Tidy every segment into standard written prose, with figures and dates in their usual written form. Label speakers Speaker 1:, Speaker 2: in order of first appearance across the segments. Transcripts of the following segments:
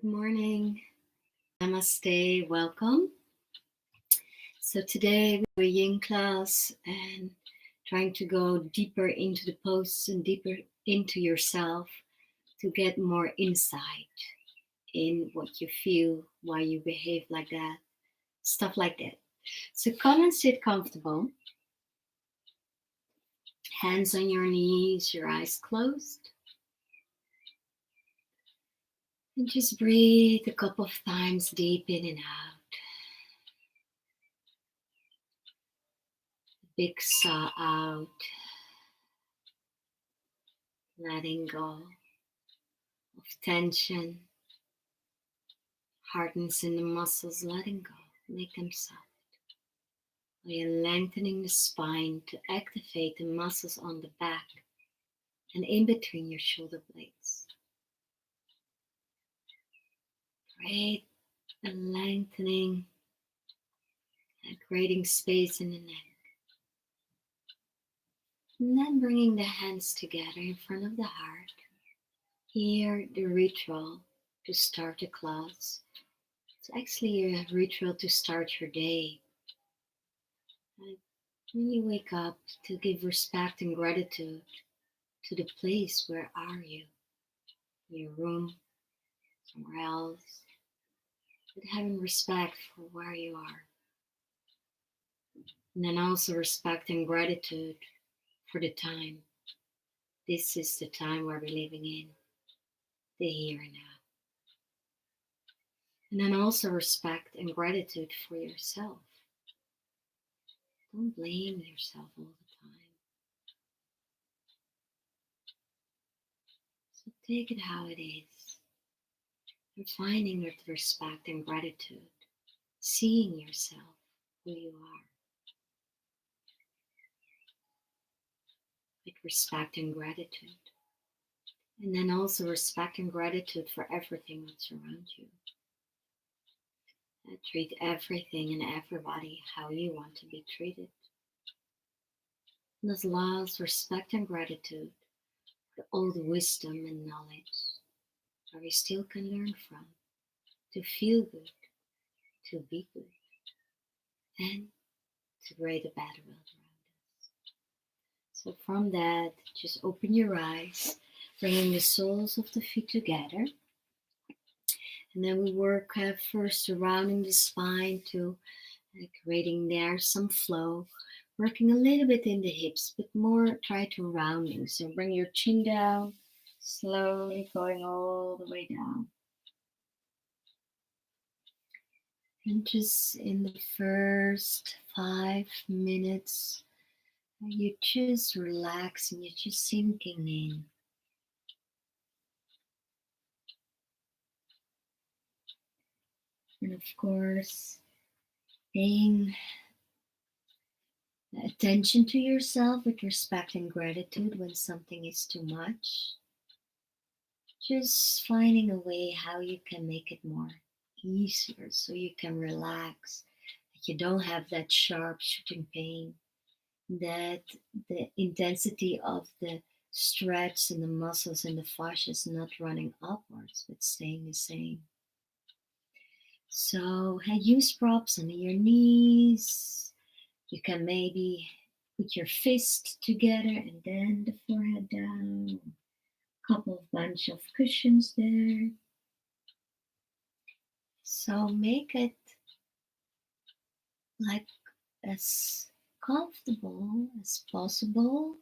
Speaker 1: Good morning. Namaste. Welcome. So today we're a yin class and trying to go deeper into the poses and deeper into yourself to get more insight in what you feel, why you behave like that, stuff like that. So come and sit comfortable. Hands on your knees, your eyes closed. And just breathe a couple of times deep in and out. Big sigh out. Letting go of tension, hardness in the muscles, letting go, make them soft. While you're lengthening the spine to activate the muscles on the back and in between your shoulder blades. Great and lengthening and creating space in the neck. And then bringing the hands together in front of the heart. Here, the ritual to start the class. It's actually a ritual to start your day. When you wake up, to give respect and gratitude to the place where are you, your room, somewhere else, but having respect for where you are. And then also respect and gratitude for the time. This is the time where we're living in, the here and now. And then also respect and gratitude for yourself. Don't blame yourself all the time. So take it how it is. And finding with respect and gratitude, seeing yourself, who you are. With respect and gratitude. And then also respect and gratitude for everything that's around you. And treat everything and everybody how you want to be treated. And as allows respect and gratitude for all the wisdom and knowledge that we still can learn from, to feel good, to be good, and to create a better world around us. So from that, just open your eyes, bringing the soles of the feet together. And then we work first surrounding the spine to creating there some flow, working a little bit in the hips, but more try to rounding. So bring your chin down, slowly going all the way down. And just in the first 5 minutes, you're just relaxing, you're just sinking in. And of course, paying attention to yourself with respect and gratitude when something is too much. Just finding a way how you can make it more easier so you can relax, that you don't have that sharp shooting pain, that the intensity of the stretch in the muscles and the fascia is not running upwards but staying the same. So use props under your knees. You can maybe put your fist together and then the forehead down. Couple of bunch of cushions there. So make it like as comfortable as possible,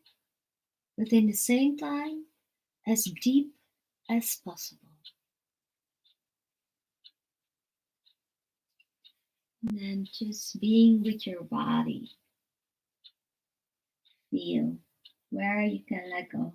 Speaker 1: but in the same time as deep as possible. And then just being with your body. Feel where you can let go.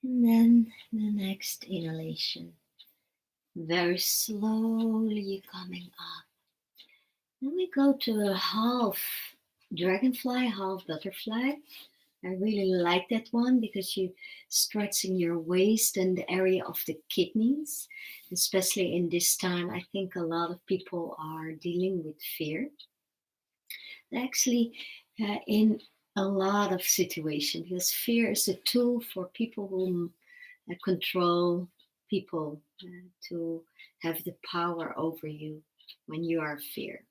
Speaker 1: And then the next inhalation. Very slowly coming up. Then we go to a half dragonfly, half butterfly. I really like that one because you stretching your waist and the area of the kidneys, especially in this time. I think a lot of people are dealing with fear. Actually, in a lot of situations, because fear is a tool for people who control people to have the power over you when you are fear.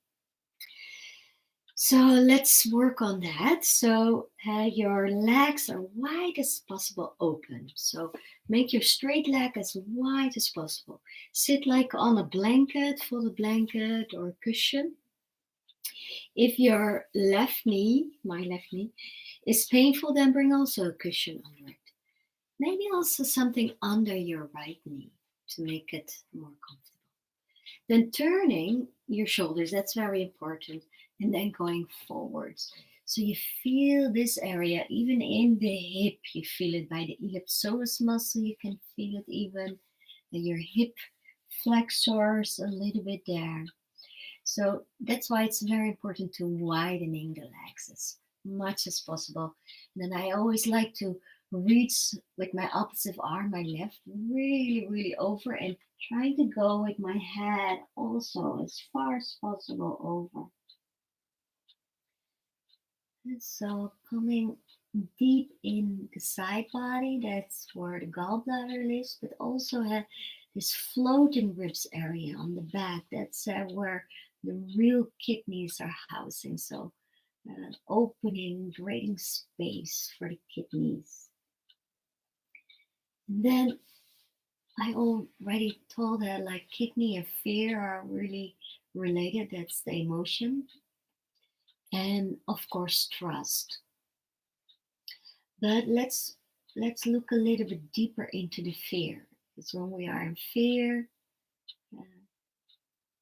Speaker 1: So let's work on that. So your legs are wide as possible open. So make your straight leg as wide as possible. Sit like on a blanket, fold a blanket or a cushion. If your left knee, my left knee, is painful, then bring also a cushion under it. Maybe also something under your right knee to make it more comfortable. Then turning your shoulders, that's very important, and then going forwards. So you feel this area, even in the hip, you feel it by the iliopsoas muscle, you can feel it even in your hip flexors a little bit there. So that's why it's very important to widening the legs as much as possible. And then I always like to reach with my opposite arm, my left, really, really over and try to go with my head also as far as possible over. And so coming deep in the side body, that's where the gallbladder lives, but also have this floating ribs area on the back. That's where the real kidneys are housing. So opening, creating space for the kidneys. And then I already told that like kidney and fear are really related. That's the emotion. And of course, trust. But let's look a little bit deeper into the fear. Because when we are in fear, uh,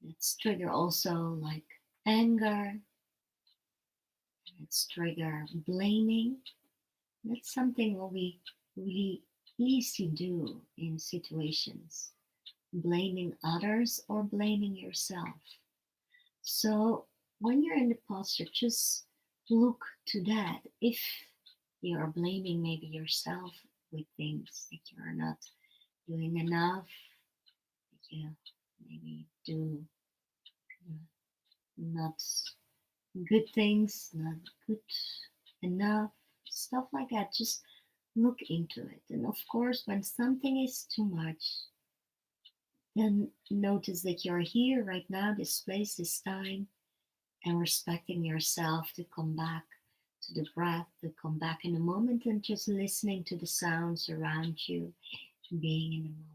Speaker 1: let's trigger also like anger. Let's trigger blaming. That's something what we really easy do in situations. Blaming others or blaming yourself. So when you're in the posture, just look to that. If you are blaming maybe yourself with things that you are not doing enough, that you maybe do not good things, not good enough, stuff like that. Just look into it. And of course, when something is too much, then notice that you're here right now, this place, this time, and respecting yourself to come back to the breath, to come back in the moment and just listening to the sounds around you, being in the moment.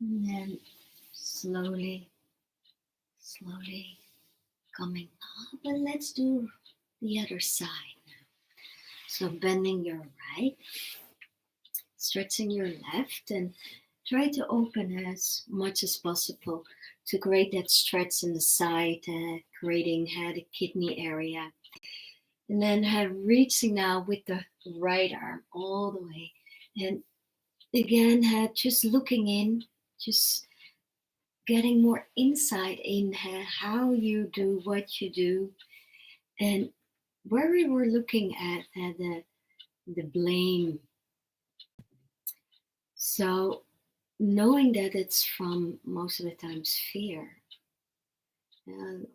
Speaker 1: And then slowly, slowly coming up. And let's do the other side now. So bending your right, stretching your left, and try to open as much as possible to create that stretch in the side, creating the kidney area. And then reaching now with the right arm all the way. And again, just looking in, just getting more insight in how you do what you do. And where we were looking at the blame. So knowing that it's from most of the times fear, and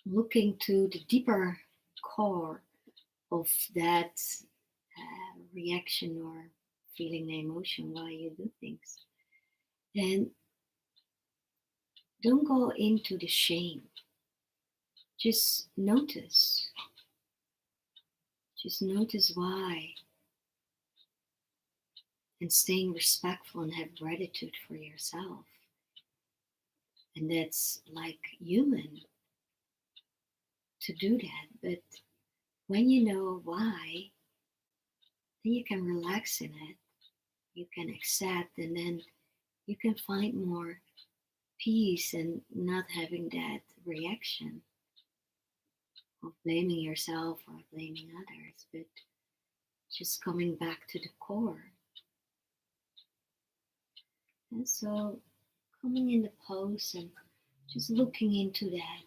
Speaker 1: looking to the deeper core of that reaction or feeling the emotion why you do things. And don't go into the shame. Just notice. Just notice why. And staying respectful and have gratitude for yourself. And that's like human to do that. But when you know why, then you can relax in it. You can accept, and then you can find more peace and not having that reaction of blaming yourself or blaming others, but just coming back to the core. And so coming in the pose and just looking into that.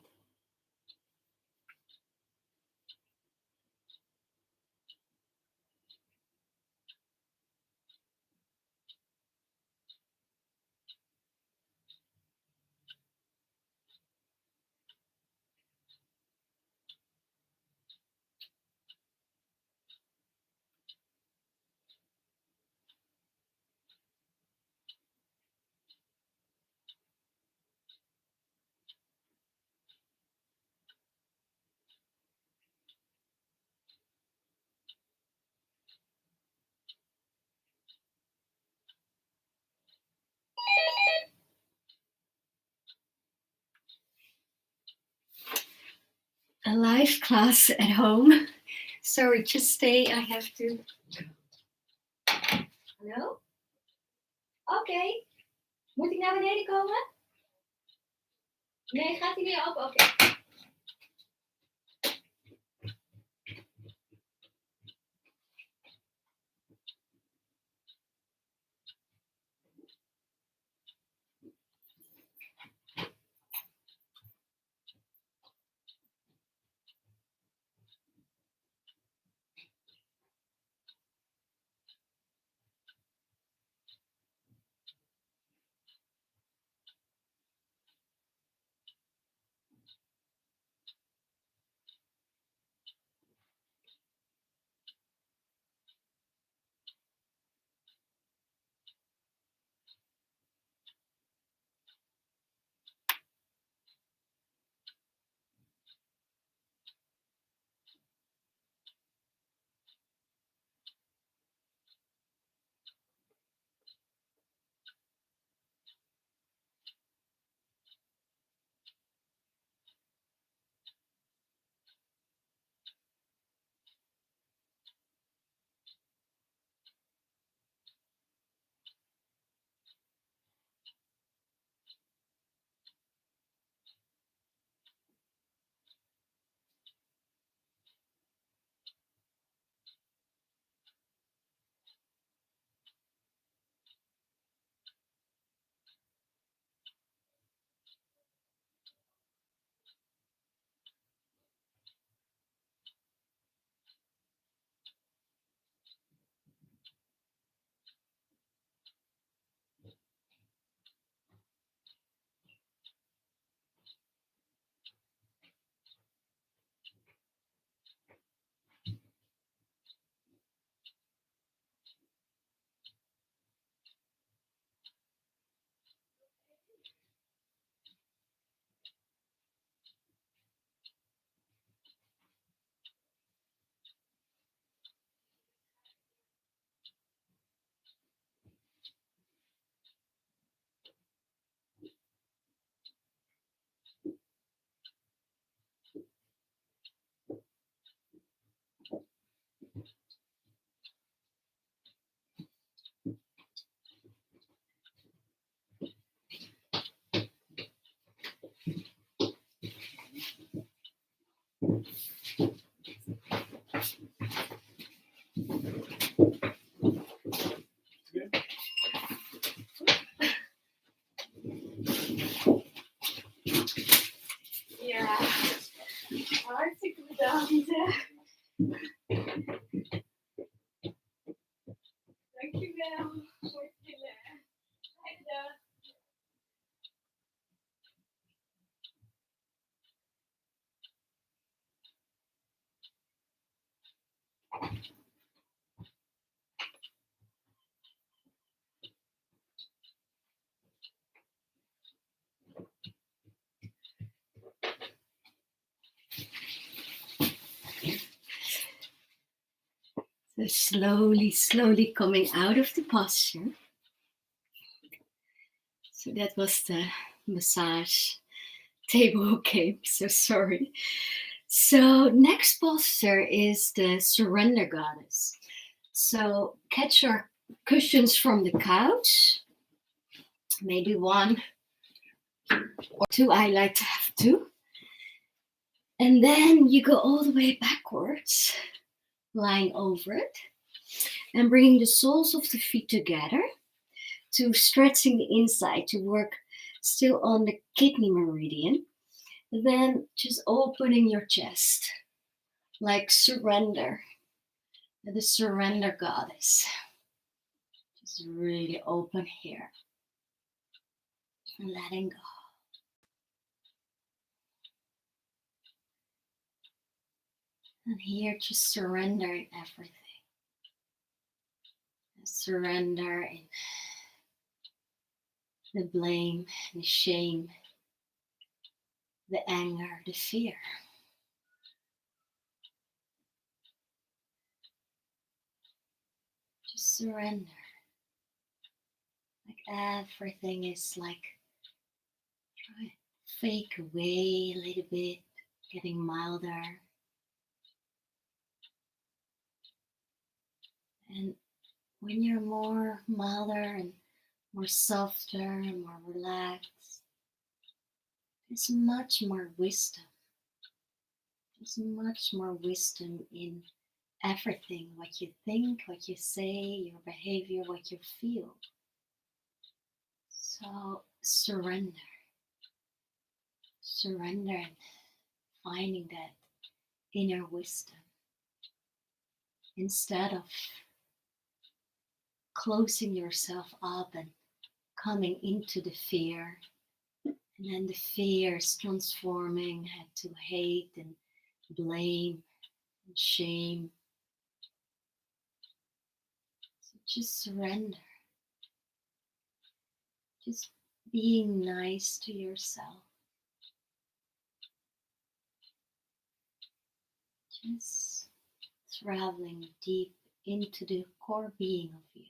Speaker 1: A live class at home. Sorry, just stay. I have to. Hallo? Oké. Moet ik naar beneden komen? Nee, gaat hij weer op? Oké. Hartstikke bedankt. Dankjewel voor het chillen. Fijne dag. So slowly coming out of the posture. So that was the massage table game, so sorry. So next posture is the surrender goddess. So catch your cushions from the couch, maybe one or two, I like to have two. And then you go all the way backwards, lying over it, and bringing the soles of the feet together to stretching the inside to work still on the kidney meridian. And then just opening your chest, like surrender, the surrender goddess. Just really open here and letting go. And here just surrendering everything. Surrender in the blame, the shame, the anger, the fear. Just surrender. Like everything is like try to fake away a little bit, getting milder. And when you're more milder and more softer and more relaxed, there's much more wisdom. There's much more wisdom in everything, what you think, what you say, your behavior, what you feel. So surrender. Surrender and finding that inner wisdom. Instead of closing yourself up and coming into the fear, and then the fear is transforming to hate and blame and shame. So just surrender. Just being nice to yourself. Just traveling deep into the core being of you.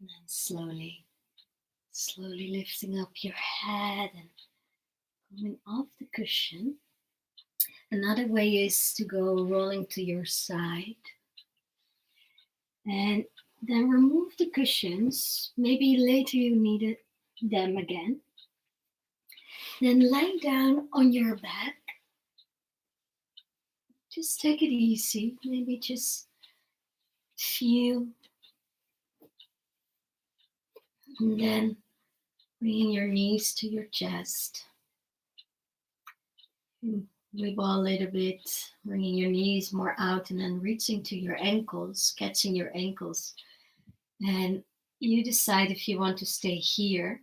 Speaker 1: then slowly lifting up your head and coming off the cushion. Another way is to go rolling to your side and then remove the cushions. Maybe later you need them again. Then lay down on your back. Just take it easy. Maybe just feel. And then bringing your knees to your chest. Wiggle a little bit, bringing your knees more out and then reaching to your ankles, catching your ankles. And you decide if you want to stay here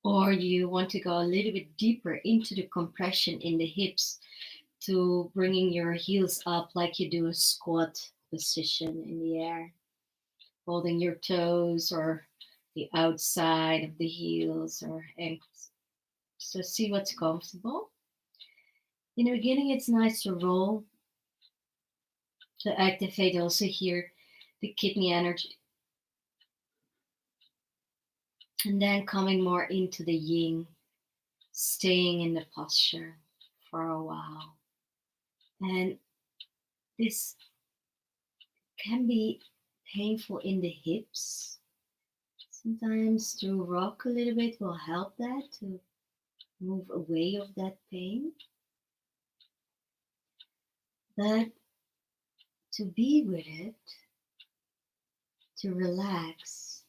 Speaker 1: or you want to go a little bit deeper into the compression in the hips to bringing your heels up like you do a squat position in the air, holding your toes or the outside of the heels or ankles. So see what's comfortable. In the beginning, it's nice to roll to activate also here the kidney energy. And then coming more into the yin, staying in the posture for a while. And this can be painful in the hips. Sometimes to rock a little bit will help that to move away of that pain. But to be with it, to relax,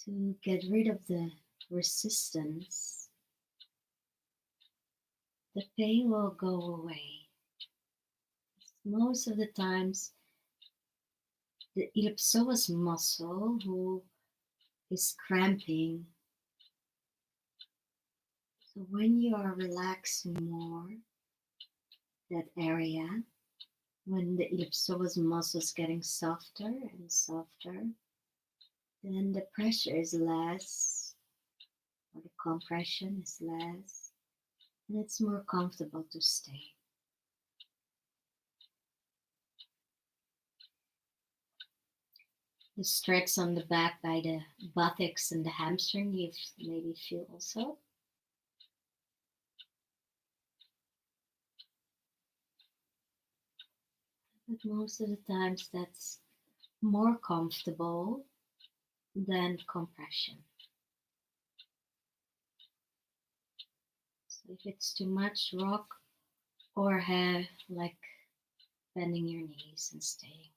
Speaker 1: to get rid of the resistance, the pain will go away. Most of the times, the iliopsoas muscle who is cramping. So when you are relaxing more that area, when the iliopsoas muscle is getting softer and softer, then the pressure is less, or the compression is less, and it's more comfortable to stay. The stretch on the back by the buttocks and the hamstring, you maybe feel also. But most of the times that's more comfortable than compression. So if it's too much, rock or have like bending your knees and staying.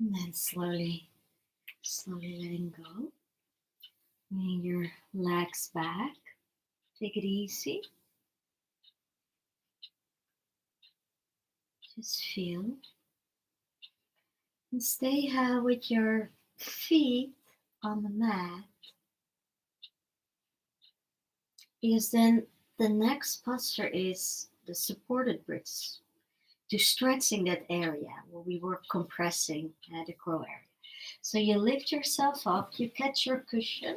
Speaker 1: And then slowly letting go. Bringing your legs back. Take it easy. Just feel. And stay with your feet on the mat. Because then the next posture is the supported bridge. To stretching that area where we were compressing the crow area. So you lift yourself up, you catch your cushion,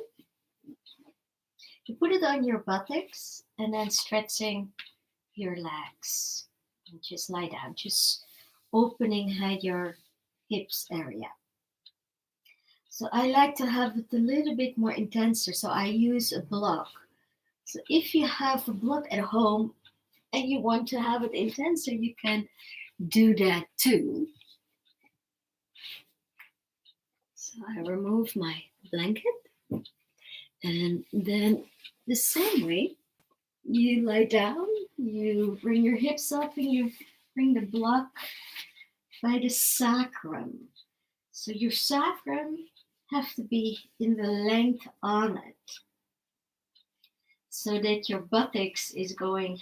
Speaker 1: you put it on your buttocks, and then stretching your legs. And just lie down, just opening your hips area. So I like to have it a little bit more intenser, so I use a block. So if you have a block at home and you want to have it intenser, you can do that too. So I remove my blanket, and then the same way, you lie down, you bring your hips up, and you bring the block by the sacrum. So your sacrum have to be in the length on it, so that your buttocks is going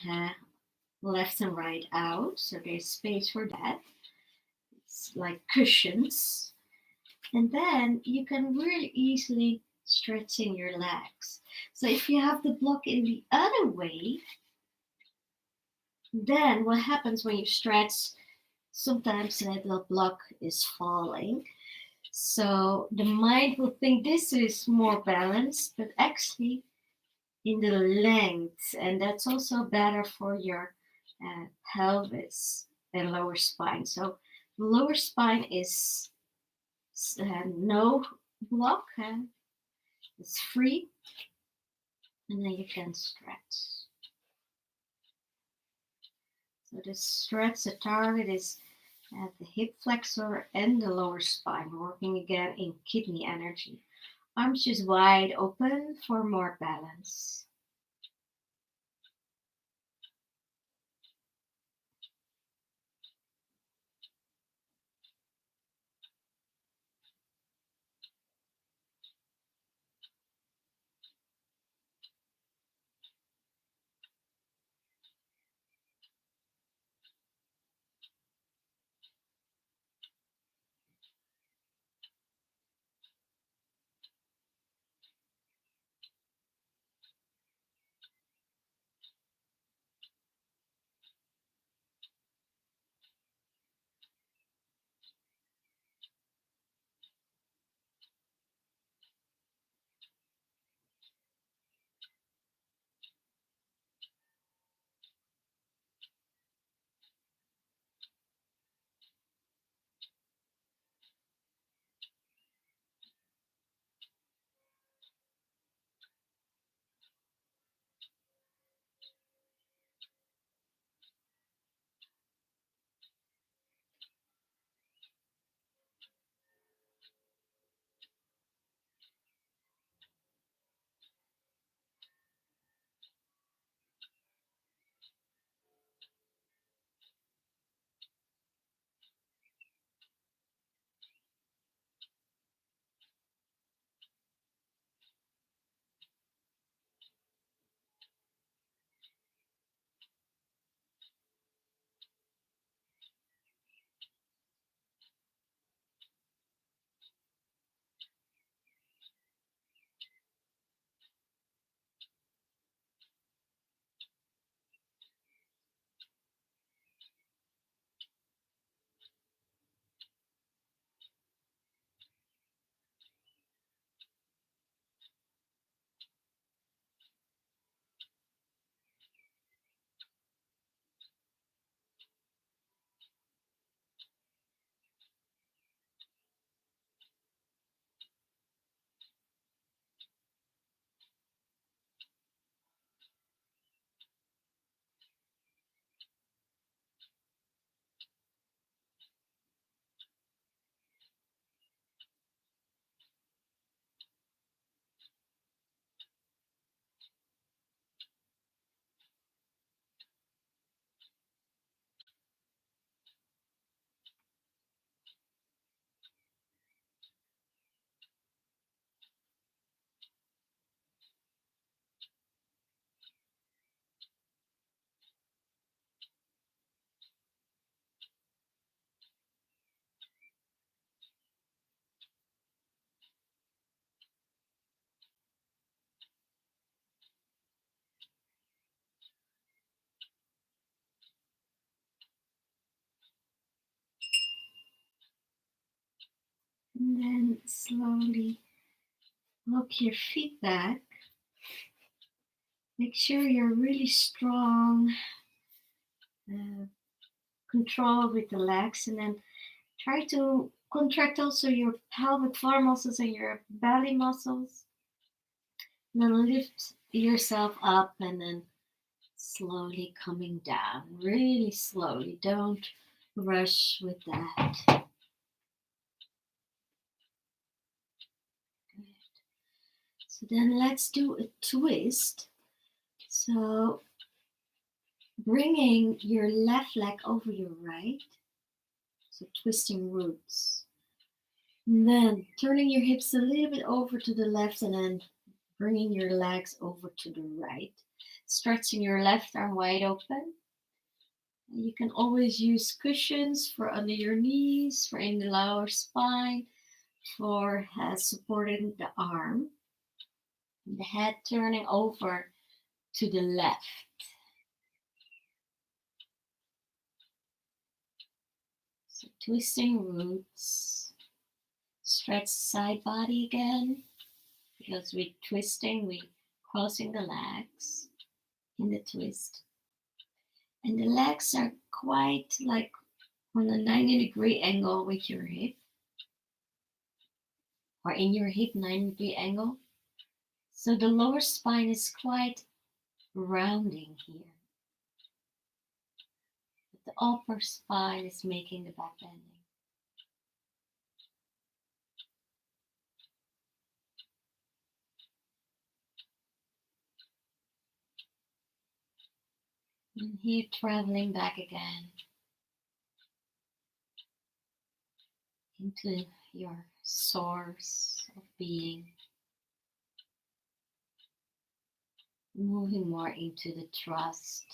Speaker 1: left and right out. So there's space for that. It's like cushions. And then you can really easily stretching your legs. So if you have the block in the other way, then what happens when you stretch, sometimes that little block is falling. So the mind will think this is more balanced, but actually in the length, and that's also better for your pelvis and lower spine. So the lower spine is no block, it's free, and then you can stretch. So the stretch, the target is at the hip flexor and the lower spine. We're working again in kidney energy. Arms just wide open for more balance. And then slowly walk your feet back. Make sure you're really strong. Control with the legs, and then try to contract also your pelvic floor muscles and your belly muscles. And then lift yourself up and then slowly coming down, really slowly. Don't rush with that. Good. So then let's do a twist. So bringing your left leg over your right. So twisting roots. And then turning your hips a little bit over to the left and then bringing your legs over to the right. Stretching your left arm wide open. You can always use cushions for under your knees, for in the lower spine, for supporting the arm. And the head turning over to the left. So twisting roots. Stretch side body again. Because we're twisting, we're crossing the legs in the twist. And the legs are quite like on a 90-degree angle with your hip. Or in your hip 90-degree angle. So the lower spine is quite rounding here. But the upper spine is making the back bending. And here traveling back again into your source of being. Moving more into the trust.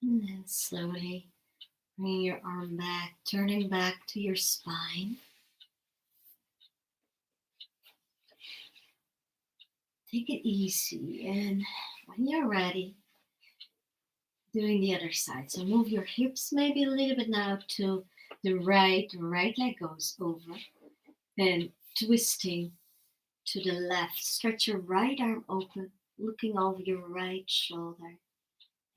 Speaker 1: And then slowly bringing your arm back, turning back to your spine. Take it easy, and when you're ready, doing the other side. So move your hips maybe a little bit now to the right leg goes over, and twisting to the left. Stretch your right arm open, looking over your right shoulder.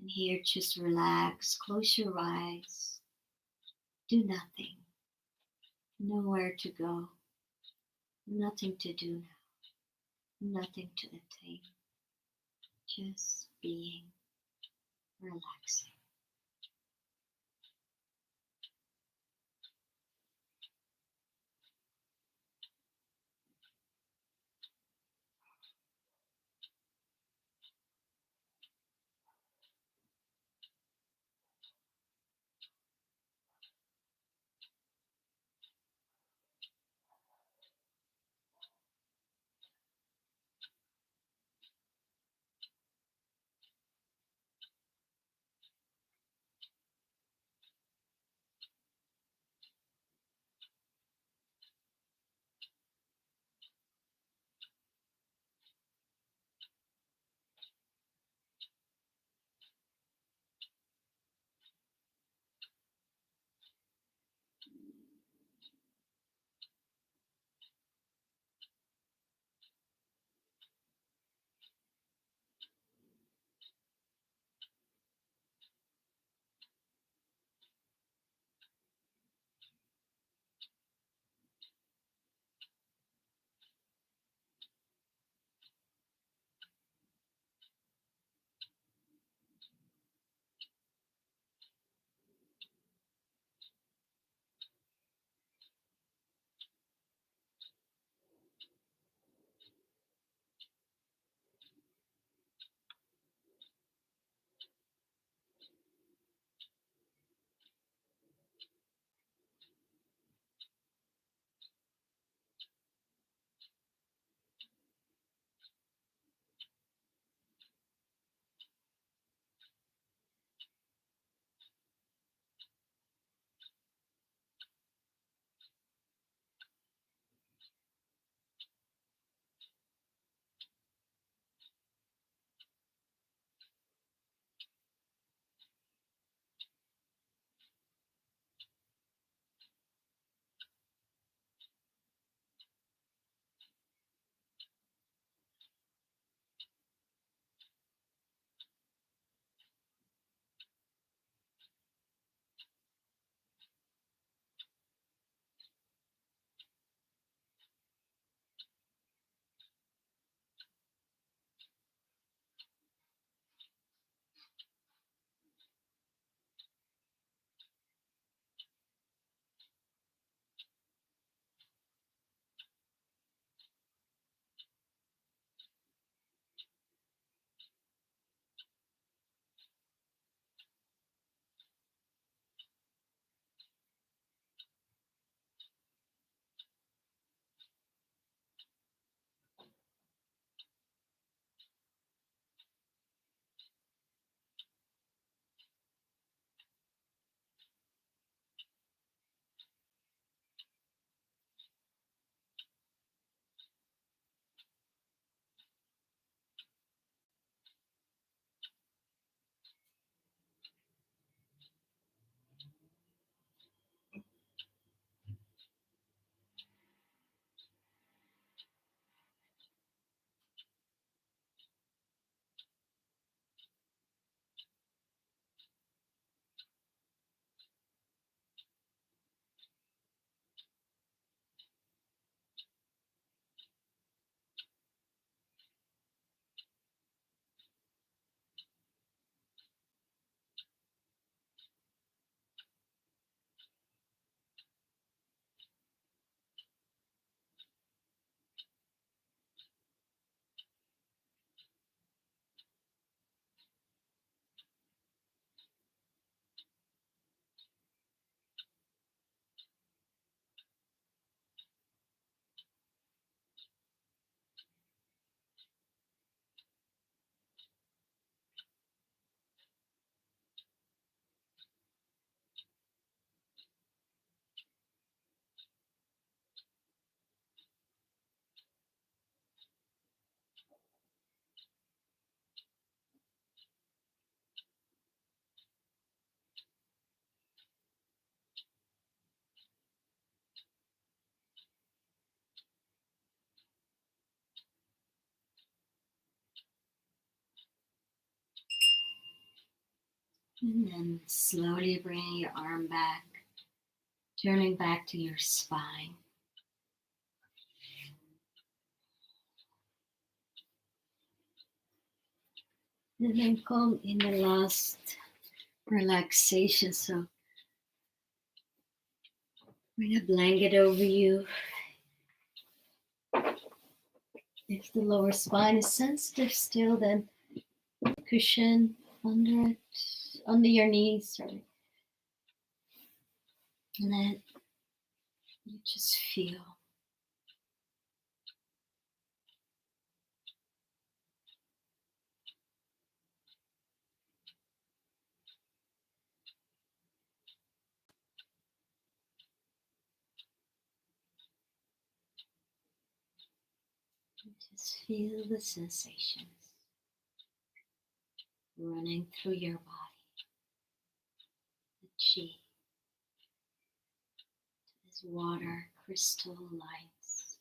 Speaker 1: And here, just relax, close your eyes, do nothing, nowhere to go, nothing to do now, nothing to attain, just being, relaxing. And then slowly bringing your arm back, turning back to your spine. And then come in the last relaxation. So bring a blanket over you. If the lower spine is sensitive still, then cushion under it, under your knees, sorry. And then you just feel. Just feel the sensations running through your body. The chi, this water crystal lights.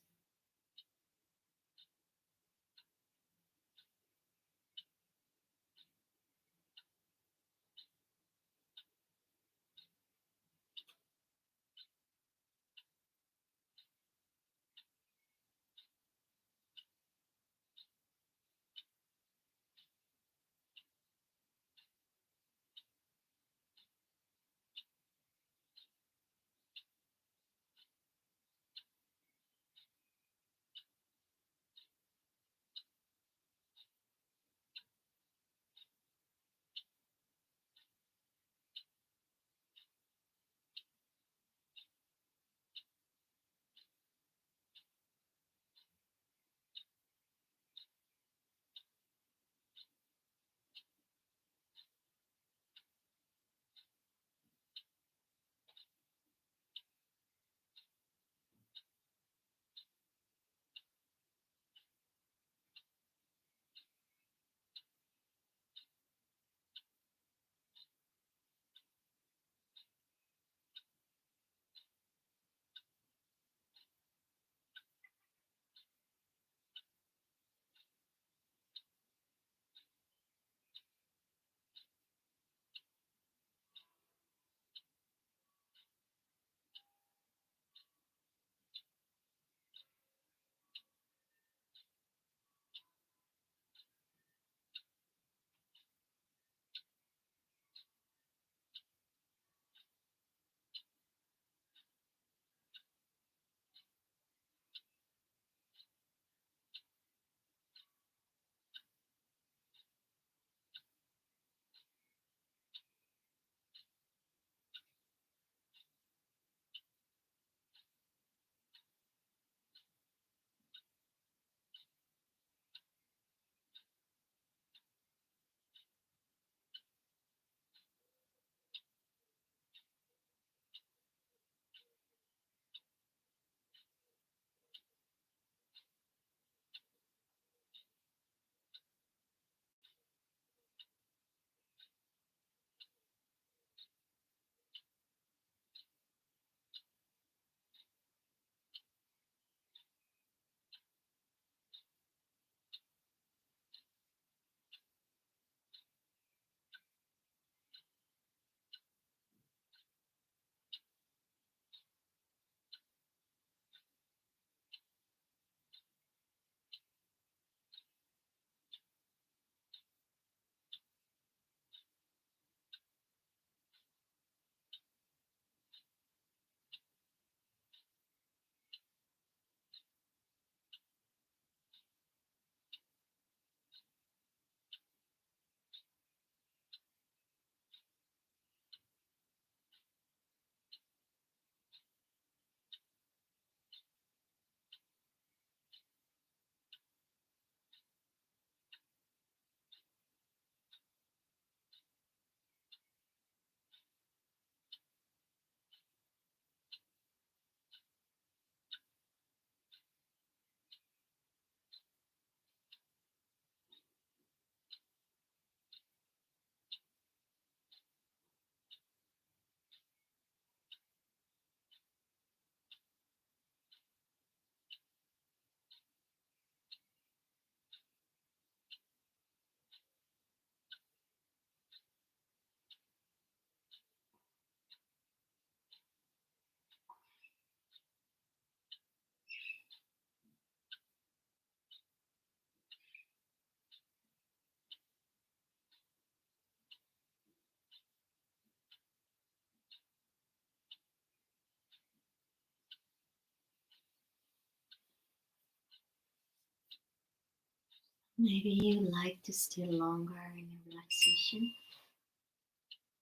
Speaker 1: Maybe you like to stay longer in your relaxation,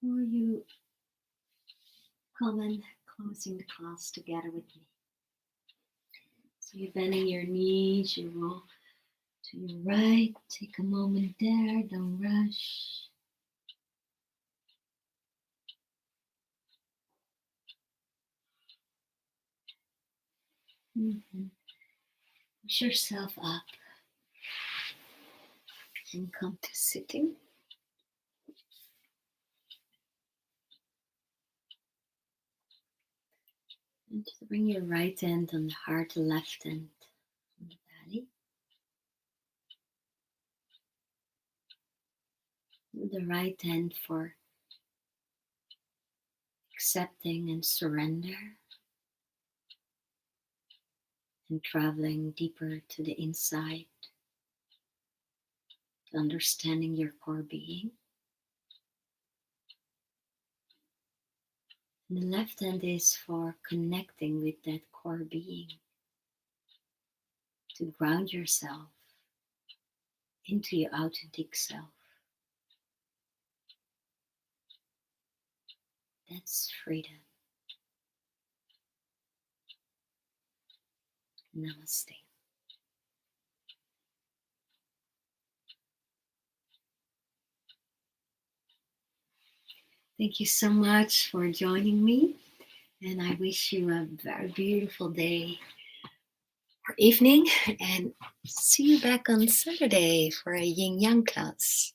Speaker 1: or you come and closing the class together with me. So you're bending your knees, you roll to your right, take a moment there, don't rush. Push yourself up and come to sitting. And just bring your right hand on the heart, the left hand on the belly. The right hand for accepting and surrender and traveling deeper to the inside, to understanding your core being. And the left hand is for connecting with that core being, to ground yourself into your authentic self. That's freedom. Namaste. Thank you so much for joining me, and I wish you a very beautiful day or evening, and see you back on Saturday for a yin yang class.